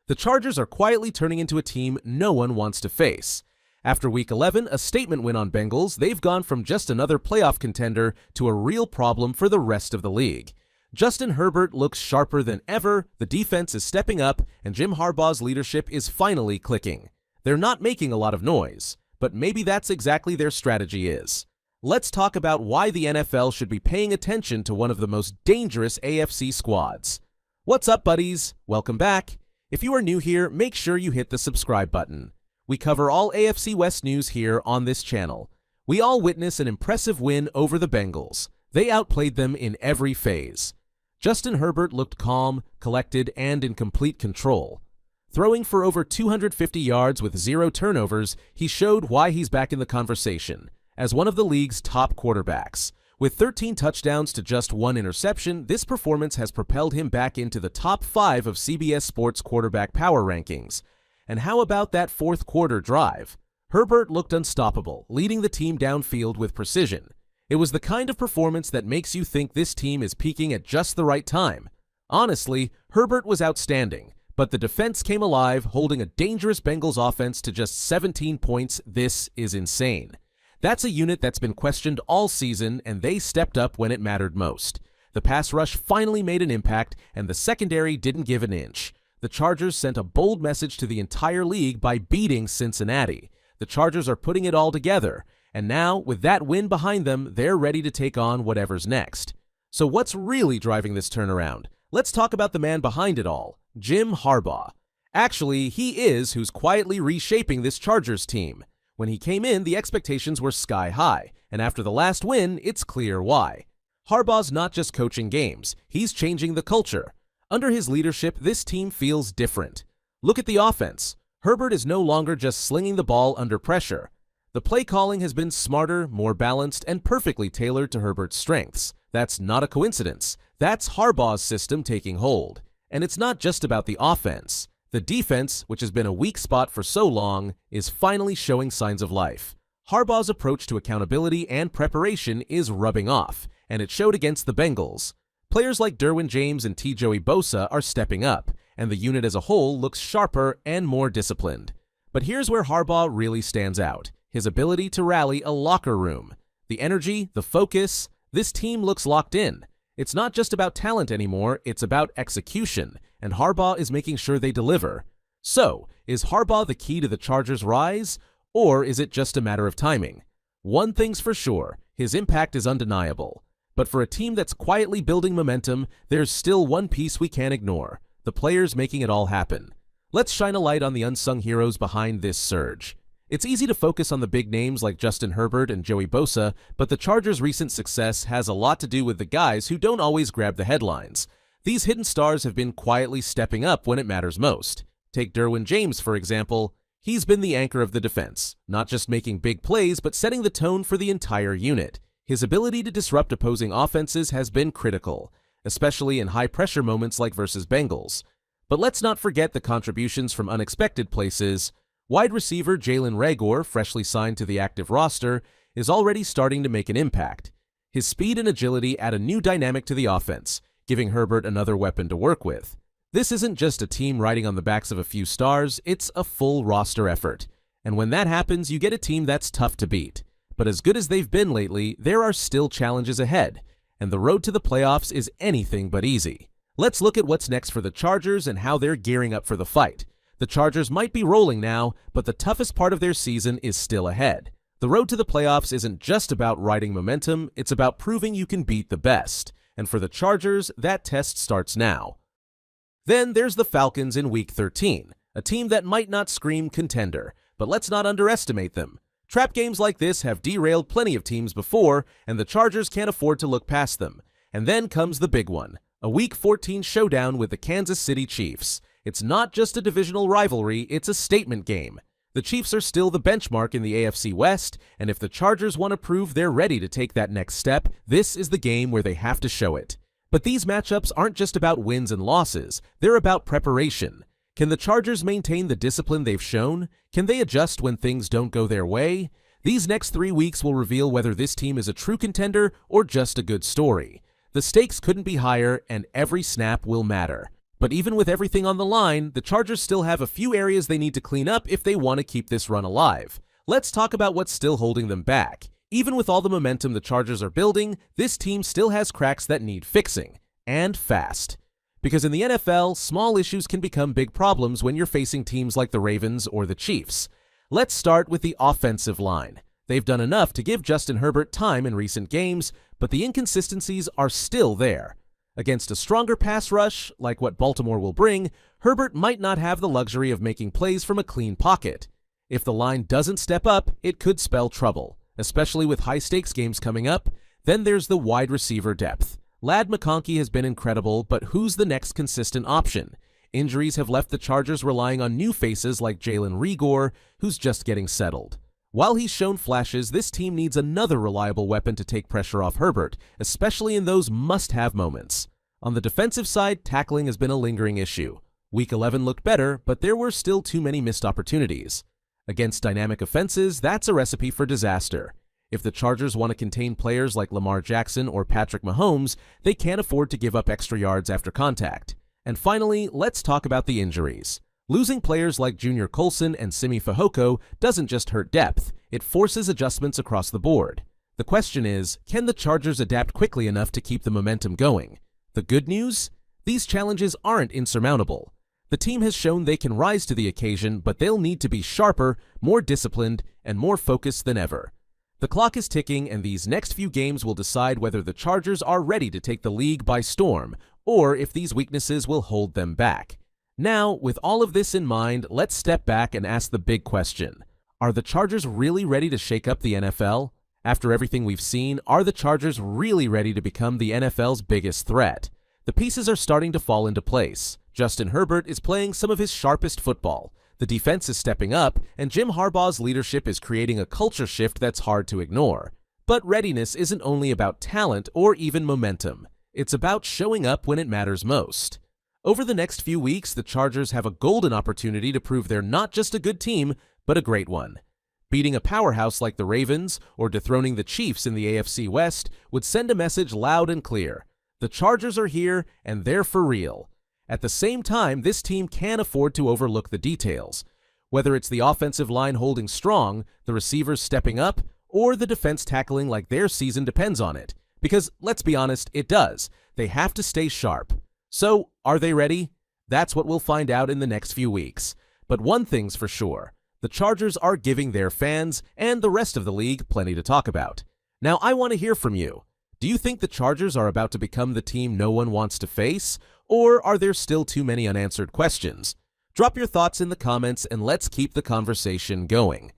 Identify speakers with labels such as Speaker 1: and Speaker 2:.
Speaker 1: The Chargers are quietly turning into a team no one wants to face. After Week 11, a statement win on Bengals, they've gone from just another playoff contender to a real problem for the rest of the league. Justin Herbert looks sharper than ever, the defense is stepping up, and Jim Harbaugh's leadership is finally clicking. They're not making a lot of noise, but maybe that's exactly their strategy is. Let's talk about why the NFL should be paying attention to one of the most dangerous AFC squads. What's up, buddies? Welcome back. If you are new here, make sure you hit the subscribe button. We cover all AFC West news here on this channel. We all witness an impressive win over the Bengals. They outplayed them in every phase. Justin Herbert looked calm, collected, and in complete control. Throwing for over 250 yards with 0 turnovers, he showed why he's back in the conversation as one of the league's top quarterbacks. With 13 touchdowns to just 1 interception, this performance has propelled him back into the top 5 of CBS Sports quarterback power rankings. And how about that fourth quarter drive? Herbert looked unstoppable, leading the team downfield with precision. It was the kind of performance that makes you think this team is peaking at just the right time. Honestly, Herbert was outstanding, but the defense came alive, holding a dangerous Bengals offense to just 17 points. This is insane. That's a unit that's been questioned all season, and they stepped up when it mattered most. The pass rush finally made an impact, and the secondary didn't give an inch. The Chargers sent a bold message to the entire league by beating Cincinnati. The Chargers are putting it all together. And now, with that win behind them, they're ready to take on whatever's next. So what's really driving this turnaround? Let's talk about the man behind it all, Jim Harbaugh. Actually, he is who's quietly reshaping this Chargers team. When he came in, the expectations were sky high, and after the last win, it's clear why. Harbaugh's not just coaching games, he's changing the culture. Under his leadership, this team feels different. Look at the offense. Herbert is no longer just slinging the ball under pressure. The play calling has been smarter, more balanced, and perfectly tailored to Herbert's strengths. That's not a coincidence. That's Harbaugh's system taking hold. And it's not just about the offense. The defense, which has been a weak spot for so long, is finally showing signs of life. Harbaugh's approach to accountability and preparation is rubbing off, and it showed against the Bengals. Players like Derwin James and Bosa are stepping up, and the unit as a whole looks sharper and more disciplined. But here's where Harbaugh really stands out. His ability to rally a locker room. The energy, the focus, this team looks locked in. It's not just about talent anymore, it's about execution, and Harbaugh is making sure they deliver. So, is Harbaugh the key to the Chargers' rise, or is it just a matter of timing? One thing's for sure, his impact is undeniable. But for a team that's quietly building momentum, there's still one piece we can't ignore, the players making it all happen. Let's shine a light on the unsung heroes behind this surge. It's easy to focus on the big names like Justin Herbert and Bosa, but the Chargers' recent success has a lot to do with the guys who don't always grab the headlines. These hidden stars have been quietly stepping up when it matters most. Take Derwin James, for example. He's been the anchor of the defense, not just making big plays, but setting the tone for the entire unit. His ability to disrupt opposing offenses has been critical, especially in high-pressure moments like versus Bengals. But let's not forget the contributions from unexpected places. Wide receiver Jalen Reagor, freshly signed to the active roster, is already starting to make an impact. His speed and agility add a new dynamic to the offense, giving Herbert another weapon to work with. This isn't just a team riding on the backs of a few stars, it's a full roster effort. And when that happens, you get a team that's tough to beat. But as good as they've been lately, there are still challenges ahead, and the road to the playoffs is anything but easy. Let's look at what's next for the Chargers and how they're gearing up for the fight. The Chargers might be rolling now, but the toughest part of their season is still ahead. The road to the playoffs isn't just about riding momentum, it's about proving you can beat the best. And for the Chargers, that test starts now. Then there's the Falcons in Week 13, a team that might not scream contender, but let's not underestimate them. Trap games like this have derailed plenty of teams before, and the Chargers can't afford to look past them. And then comes the big one, a Week 14 showdown with the Kansas City Chiefs. It's not just a divisional rivalry, it's a statement game. The Chiefs are still the benchmark in the AFC West, and if the Chargers want to prove they're ready to take that next step, this is the game where they have to show it. But these matchups aren't just about wins and losses, they're about preparation. Can the Chargers maintain the discipline they've shown? Can they adjust when things don't go their way? These next 3 weeks will reveal whether this team is a true contender or just a good story. The stakes couldn't be higher, and every snap will matter. But even with everything on the line, the Chargers still have a few areas they need to clean up if they want to keep this run alive. Let's talk about what's still holding them back. Even with all the momentum the Chargers are building, this team still has cracks that need fixing, and fast. Because in the NFL, small issues can become big problems when you're facing teams like the Ravens or the Chiefs. Let's start with the offensive line. They've done enough to give Justin Herbert time in recent games, but the inconsistencies are still there. Against a stronger pass rush, like what Baltimore will bring, Herbert might not have the luxury of making plays from a clean pocket. If the line doesn't step up, it could spell trouble, especially with high-stakes games coming up. Then there's the wide receiver depth. Ladd McConkey has been incredible, but who's the next consistent option? Injuries have left the Chargers relying on new faces like Jalen Reagor, who's just getting settled. While he's shown flashes, this team needs another reliable weapon to take pressure off Herbert, especially in those must-have moments. On the defensive side, tackling has been a lingering issue. Week 11 looked better, but there were still too many missed opportunities. Against dynamic offenses, that's a recipe for disaster. If the Chargers want to contain players like Lamar Jackson or Patrick Mahomes, they can't afford to give up extra yards after contact. And finally, let's talk about the injuries. Losing players like Junior Colson and Simi Fehoko doesn't just hurt depth, it forces adjustments across the board. The question is, can the Chargers adapt quickly enough to keep the momentum going? The good news? These challenges aren't insurmountable. The team has shown they can rise to the occasion, but they'll need to be sharper, more disciplined, and more focused than ever. The clock is ticking, and these next few games will decide whether the Chargers are ready to take the league by storm, or if these weaknesses will hold them back. Now, with all of this in mind, let's step back and ask the big question. Are the Chargers really ready to shake up the NFL? After everything we've seen, are the Chargers really ready to become the NFL's biggest threat? The pieces are starting to fall into place. Justin Herbert is playing some of his sharpest football. The defense is stepping up, and Jim Harbaugh's leadership is creating a culture shift that's hard to ignore. But readiness isn't only about talent or even momentum. It's about showing up when it matters most. Over the next few weeks, the Chargers have a golden opportunity to prove they're not just a good team, but a great one. Beating a powerhouse like the Ravens or dethroning the Chiefs in the AFC West would send a message loud and clear. The Chargers are here, and they're for real. At the same time, this team can't afford to overlook the details. Whether it's the offensive line holding strong, the receivers stepping up, or the defense tackling like their season depends on it. Because, let's be honest, it does. They have to stay sharp. So, are they ready? That's what we'll find out in the next few weeks. But one thing's for sure. The Chargers are giving their fans and the rest of the league plenty to talk about. Now, I want to hear from you. Do you think the Chargers are about to become the team no one wants to face? Or are there still too many unanswered questions? Drop your thoughts in the comments and let's keep the conversation going.